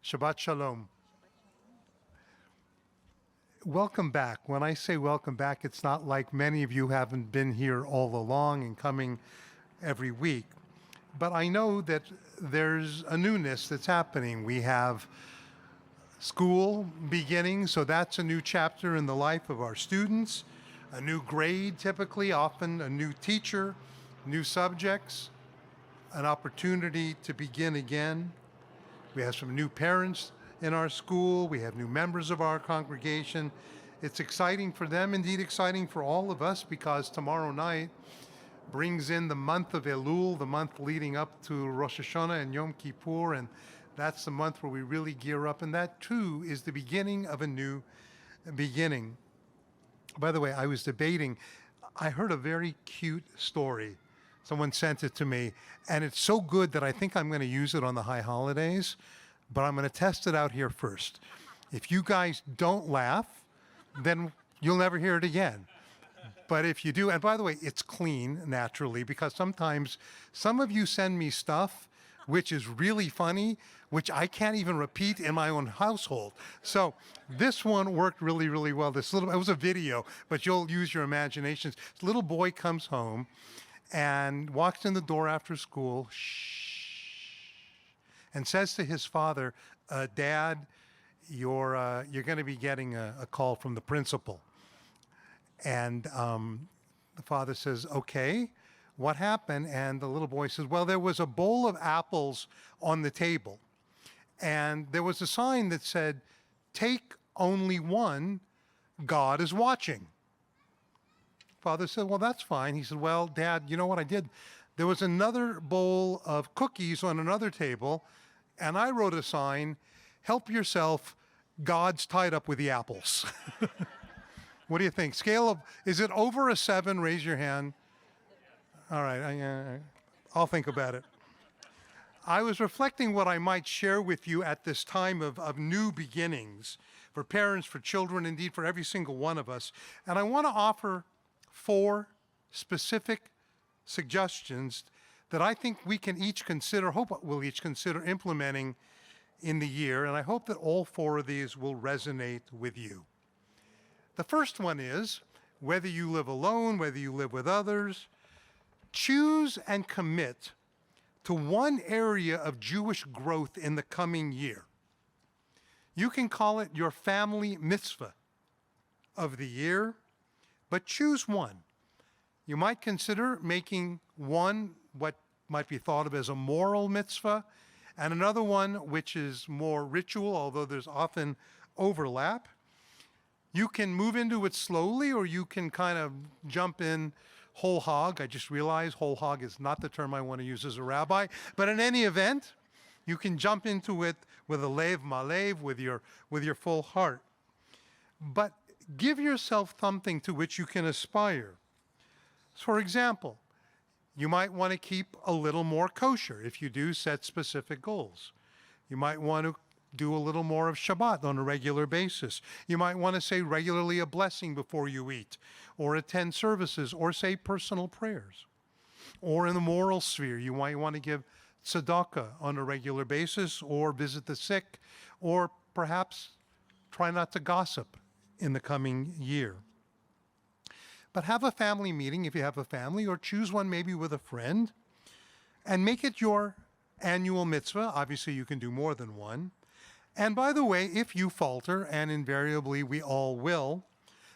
Shabbat Shalom. Welcome back. When I say welcome back, it's not like many of you haven't been here all along and coming every week. But I know that there's a newness that's happening. We have school beginning, so that's a new chapter in the life of our students, a new grade typically, often a new teacher, new subjects, an opportunity to begin again. We have some new parents in our school. We have new members of our congregation. It's exciting for them, indeed exciting for all of us, because tomorrow night brings in the month of Elul, the month leading up to Rosh Hashanah and Yom Kippur, and that's the month where we really gear up, and that too is the beginning of a new beginning. By the way, I was debating, I heard a very cute story. Someone sent it to me, and it's so good that I think I'm going to use it on the high holidays, but I'm going to test it out here first. If you guys don't laugh, then you'll never hear it again. But if you do, and by the way, it's clean, naturally, because sometimes some of you send me stuff which is really funny, which I can't even repeat in my own household. So this one worked really, really well. It was a video, but you'll use your imaginations. This little boy comes home and walks in the door after school, and says to his father, Dad, you're going to be getting a call from the principal. And the father says, okay, what happened? And the little boy says, well, there was a bowl of apples on the table. And there was a sign that said, take only one, God is watching. Father said, well, that's fine. He said, well, Dad, you know what I did? There was another bowl of cookies on another table, and I wrote a sign, help yourself, God's tied up with the apples. What do you think? Is it over a 7? Raise your hand. All right, I'll think about it. I was reflecting what I might share with you at this time of new beginnings for parents, for children, indeed for every single one of us. And I want to offer 4 specific suggestions that I think we can each consider, hope we'll each consider implementing in the year. And I hope that all 4 of these will resonate with you. The first one is, whether you live alone, whether you live with others, choose and commit to one area of Jewish growth in the coming year. You can call it your family mitzvah of the year, but choose one. You might consider making one what might be thought of as a moral mitzvah, and another one which is more ritual, although there's often overlap. You can move into it slowly, or you can kind of jump in whole hog. I just realized whole hog is not the term I want to use as a rabbi. But in any event, you can jump into it with a lev malev, with your full heart. But give yourself something to which you can aspire. For example, you might want to keep a little more kosher. If you do, set specific goals. You might want to do a little more of Shabbat on a regular basis. You might want to say regularly a blessing before you eat, or attend services, or say personal prayers. Or in the moral sphere, you might want to give tzedakah on a regular basis, or visit the sick, or perhaps try not to gossip in the coming year. But have a family meeting if you have a family, or choose one maybe with a friend, and make it your annual mitzvah. Obviously, you can do more than one. And by the way, if you falter, and invariably we all will,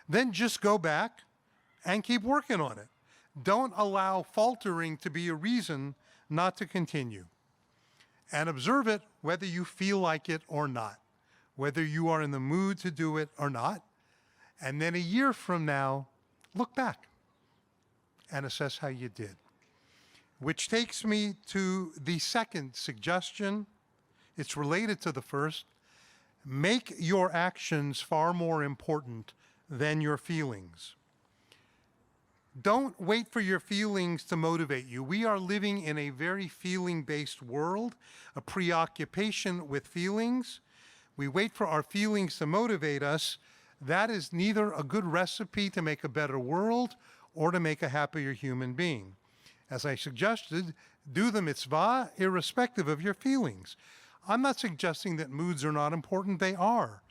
then just go back and keep working on it. Don't allow faltering to be a reason not to continue. And observe it whether you feel like it or not, whether you are in the mood to do it or not. And then a year from now, look back and assess how you did. Which takes me to the second suggestion. It's related to the first. Make your actions far more important than your feelings. Don't wait for your feelings to motivate you. We are living in a very feeling-based world, a preoccupation with feelings. We wait for our feelings to motivate us. That is neither a good recipe to make a better world or to make a happier human being. As I suggested, do the mitzvah irrespective of your feelings. I'm not suggesting that moods are not important. They are.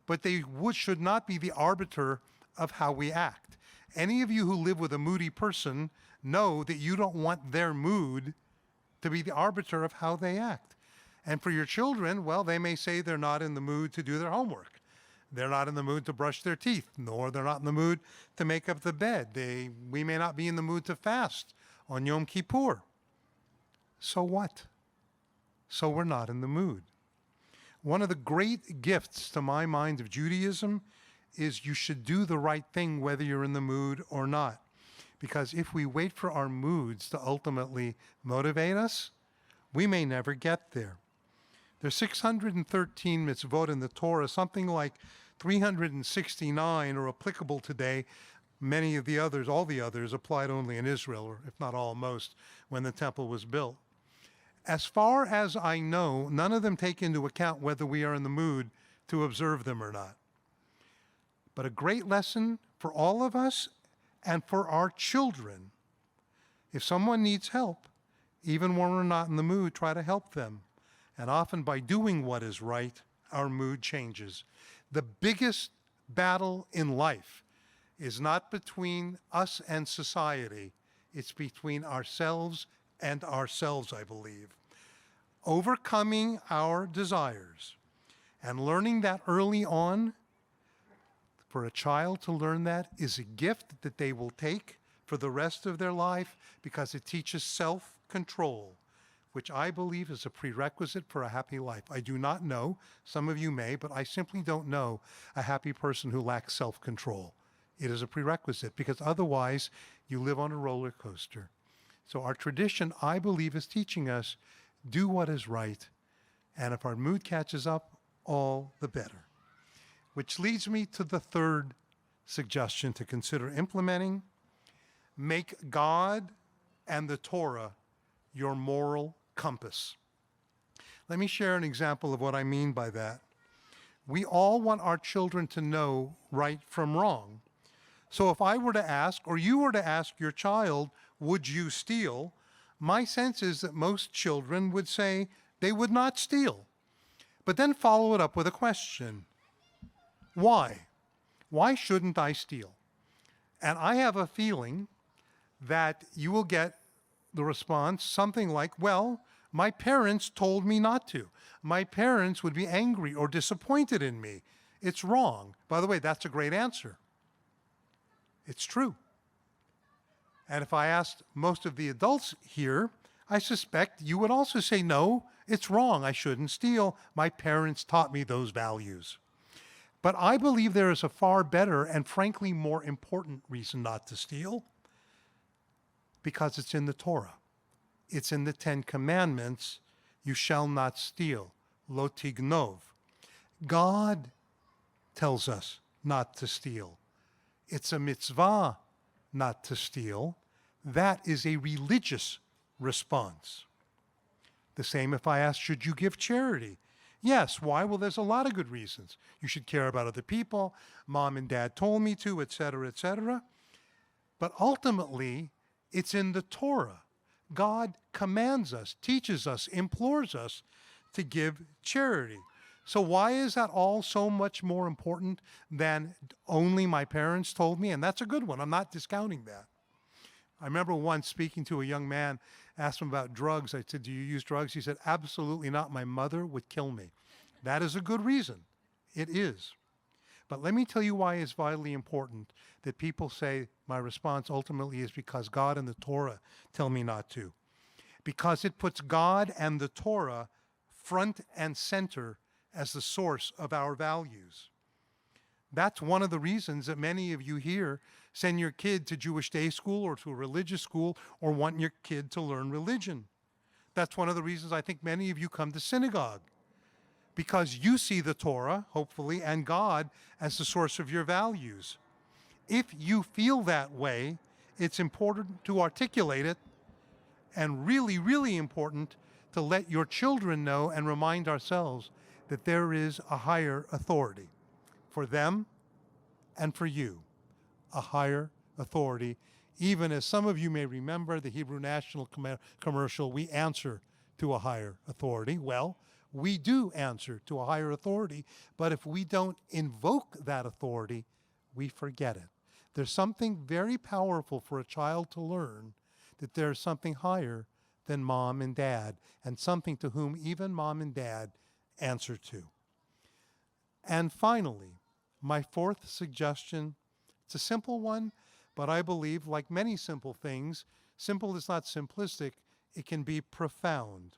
But they should not be the arbiter of how we act. Any of you who live with a moody person know that you don't want their mood to be the arbiter of how they act. And for your children, well, they may say they're not in the mood to do their homework. They're not in the mood to brush their teeth, nor they're not in the mood to make up the bed. We may not be in the mood to fast on Yom Kippur. So what? So we're not in the mood. One of the great gifts to my mind of Judaism is you should do the right thing whether you're in the mood or not. Because if we wait for our moods to ultimately motivate us, we may never get there. There's 613 mitzvot in the Torah, something like 369 are applicable today. Many of the others, all the others, applied only in Israel, or if not almost, when the temple was built. As far as I know, none of them take into account whether we are in the mood to observe them or not. But a great lesson for all of us and for our children. If someone needs help, even when we're not in the mood, try to help them. And often by doing what is right, our mood changes. The biggest battle in life is not between us and society. It's between ourselves and ourselves, I believe. Overcoming our desires and learning that early on, for a child to learn that is a gift that they will take for the rest of their life because it teaches self-control, which I believe is a prerequisite for a happy life. I do not know, some of you may, but I simply don't know a happy person who lacks self-control. It is a prerequisite because otherwise you live on a roller coaster. So our tradition, I believe, is teaching us do what is right, and if our mood catches up, all the better. Which leads me to the third suggestion to consider implementing. Make God and the Torah your moral compass. Let me share an example of what I mean by that. We all want our children to know right from wrong. So if I were to ask, or you were to ask your child, would you steal? My sense is that most children would say they would not steal. But then follow it up with a question. Why? Why shouldn't I steal? And I have a feeling that you will get the response something like, well, my parents told me not to. My parents would be angry or disappointed in me. It's wrong. By the way, that's a great answer. It's true. And if I asked most of the adults here, I suspect you would also say, no, it's wrong. I shouldn't steal. My parents taught me those values. But I believe there is a far better and frankly more important reason not to steal, because it's in the Torah. It's in the Ten Commandments. You shall not steal. Lo tignov. God tells us not to steal. It's a mitzvah not to steal. That is a religious response. The same if I ask, should you give charity? Yes. Why? Well, there's a lot of good reasons. You should care about other people. Mom and dad told me to, etc., etc. But ultimately, it's in the Torah. God commands us, teaches us, implores us to give charity. So why is that all so much more important than only my parents told me? And that's a good one. I'm not discounting that. I remember once speaking to a young man, asked him about drugs. I said, do you use drugs? He said, absolutely not. My mother would kill me. That is a good reason. It is. But let me tell you why it's vitally important that people say my response ultimately is because God and the Torah tell me not to. Because it puts God and the Torah front and center as the source of our values. That's one of the reasons that many of you here send your kid to Jewish day school or to a religious school or want your kid to learn religion. That's one of the reasons I think many of you come to synagogue, because you see the Torah, hopefully, and God as the source of your values. If you feel that way, it's important to articulate it, and really, really important to let your children know and remind ourselves that there is a higher authority for them and for you, a higher authority. Even as some of you may remember the Hebrew National commercial, we answer to a higher authority. Well, we do answer to a higher authority, but if we don't invoke that authority, we forget it. There's something very powerful for a child to learn, that there's something higher than mom and dad, and something to whom even mom and dad answer to. And finally, my fourth suggestion, it's a simple one, but I believe, like many simple things, simple is not simplistic, it can be profound.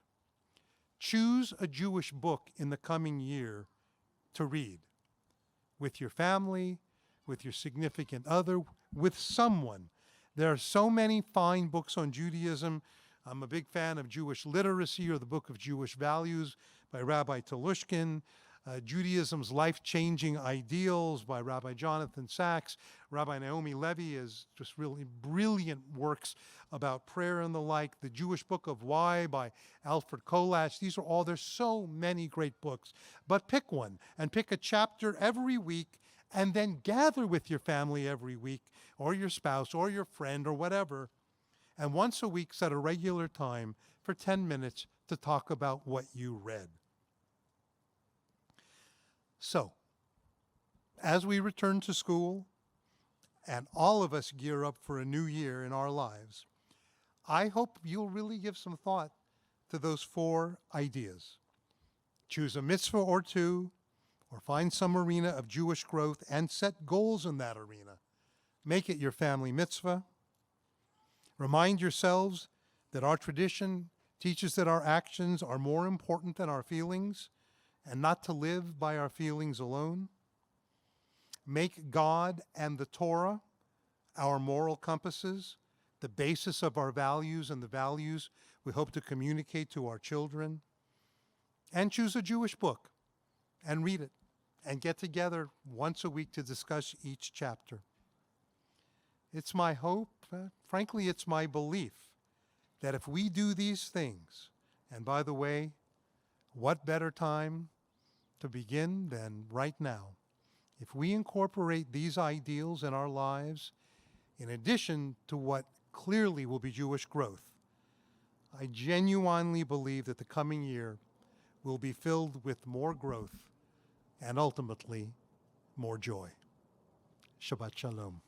Choose a Jewish book in the coming year to read with your family, with your significant other, with someone. There are so many fine books on Judaism. I'm a big fan of Jewish Literacy, or the Book of Jewish Values by Rabbi Telushkin, Judaism's Life-Changing Ideals by Rabbi Jonathan Sachs. Rabbi Naomi Levy has just really brilliant works about prayer and the like. The Jewish Book of Why by Alfred Kolach. There's so many great books. But pick one, and pick a chapter every week, and then gather with your family every week, or your spouse, or your friend, or whatever, and once a week set a regular time for 10 minutes to talk about what you read. So, as we return to school, and all of us gear up for a new year in our lives, I hope you'll really give some thought to those 4 ideas. Choose a mitzvah or 2, or find some arena of Jewish growth and set goals in that arena. Make it your family mitzvah. Remind yourselves that our tradition teaches that our actions are more important than our feelings, and not to live by our feelings alone. Make God and the Torah our moral compasses, the basis of our values and the values we hope to communicate to our children. And choose a Jewish book and read it, and get together once a week to discuss each chapter. It's my hope, frankly, it's my belief, that if we do these things, and by the way, what better time to begin than right now? If we incorporate these ideals in our lives, in addition to what clearly will be Jewish growth, I genuinely believe that the coming year will be filled with more growth and ultimately more joy. Shabbat Shalom.